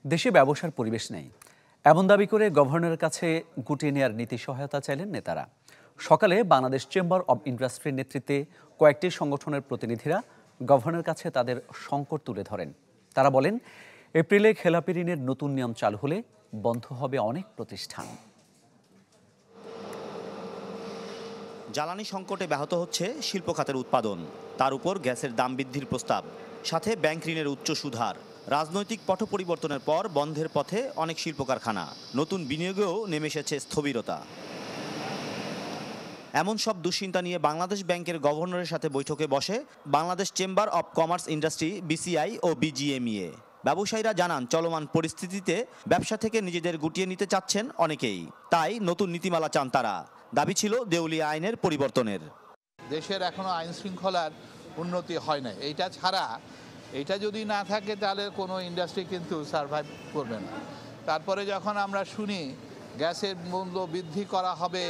দেশে ব্যবসার পরিবেশ নেই এমন দাবি করে গভর্নরের কাছে গুটিয়ে নেওয়ার নীতি সহায়তা চাইলেন নেতারা। সকালে বাংলাদেশ চেম্বার অব ইন্ডাস্ট্রির নেতৃত্বে কয়েকটি সংগঠনের প্রতিনিধিরা গভর্নরের কাছে তাদের সংকট তুলে ধরেন। তারা বলেন, এপ্রিলে খেলাপি ঋণের নতুন নিয়ম চালু হলে বন্ধ হবে অনেক প্রতিষ্ঠান। জ্বালানি সংকটে ব্যাহত হচ্ছে শিল্প খাতের উৎপাদন, তার উপর গ্যাসের দাম বৃদ্ধির প্রস্তাব, সাথে ব্যাংক ঋণের উচ্চ সুদহার। রাজনৈতিক পট পরিবর্তনের পর বন্ধের পথে অনেক শিল্প কারখানা, নতুন বিনিয়োগেও নেমে এসেছে স্থবিরতা। এমন সব দুশ্চিন্তা নিয়ে বাংলাদেশ ব্যাংকের গভর্নরের সাথে বৈঠকে বসে Bangladesh chamber of commerce industry BCI ও বিজিএমইএ। ব্যবসায়ীরা জানান, চলমান পরিস্থিতিতে ব্যবসা থেকে নিজেদের গুটিয়ে নিতে চাচ্ছেন অনেকেই, তাই নতুন নীতিমালা চান তারা। দাবি ছিল দেউলিয়া আইনের পরিবর্তনের। দেশের এখনো আইন শৃঙ্খলার উন্নতি হয় না, এইটা ছাড়া এটা যদি না থাকে তাহলে কোনো ইন্ডাস্ট্রি কিন্তু সার্ভাইভ করবে না। তারপরে যখন আমরা শুনি গ্যাসের মূল্য বৃদ্ধি করা হবে,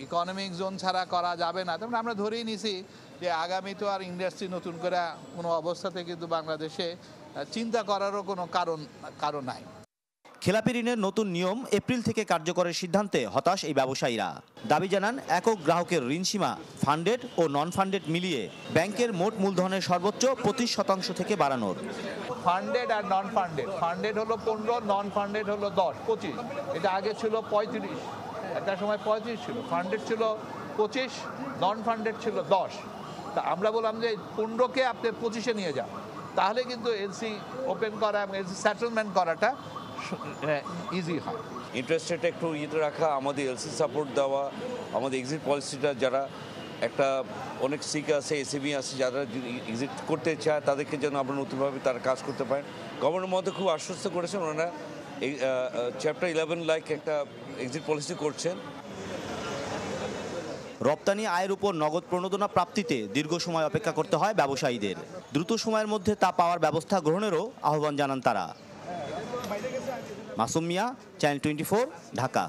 ইকোনমিক জোন ছাড়া করা যাবে না, তখন আমরা ধরেই নিছি যে আগামী তো আর ইন্ডাস্ট্রি নতুন করে কোনো অবস্থাতে কিন্তু বাংলাদেশে চিন্তা করারও কোনো কারণ নাই। খেলাপি ঋণের নতুন নিয়ম এপ্রিল থেকে কার্যকরের সিদ্ধান্তে হতাশ এই ব্যবসায়ীরা। দাবি জানান, একক গ্রাহকের ঋণসীমা ফান্ডেড ও নন ফান্ডেড মিলিয়ে ব্যাংকের মোট মূলধনের সর্বোচ্চ 25% থেকে বাড়ানোর। ফান্ডেড আর নন ফান্ডেড, ফান্ডেড হলো 15, নন ফান্ডেড হলো 10, 25। এটা আগে ছিল 35, একটা সময় 35 ছিল, ফান্ডেড ছিল 25, নন ফান্ডেড ছিল 10। তা আমরা বললাম যে 15কে আপনি 25-এ নিয়ে যান, তাহলে কিন্তু এলসি ওপেন করা এবং এলসি সেটেলমেন্ট করাটা ইজি হয়। ইন্টারেস্ট রেট একটু ইয়েতে রাখা, আমাদের এলসি সাপোর্ট দেওয়া, আমাদের এক্সিট পলিসিটা যারা একটা অনেক সিক আছে, এসএমই আছে, যারা এক্সিট করতে চায় তাদেরকে যেন আমরা নতুনভাবে তারা কাজ করতে পারেন। গভর্নমেন্টের মধ্যে খুব আশ্বস্ত করেছেন ওনারা, এই চ্যাপ্টার 11 লাইক একটা এক্সিট পলিসি করছেন। রপ্তানি আয়ের উপর নগদ প্রণোদনা প্রাপ্তিতে দীর্ঘ সময় অপেক্ষা করতে হয় ব্যবসায়ীদের। দ্রুত সময়ের মধ্যে তা পাওয়ার ব্যবস্থা গ্রহণেরও আহ্বান জানান তারা। মাসুম মিয়া, চ্যানেল 24, ঢাকা।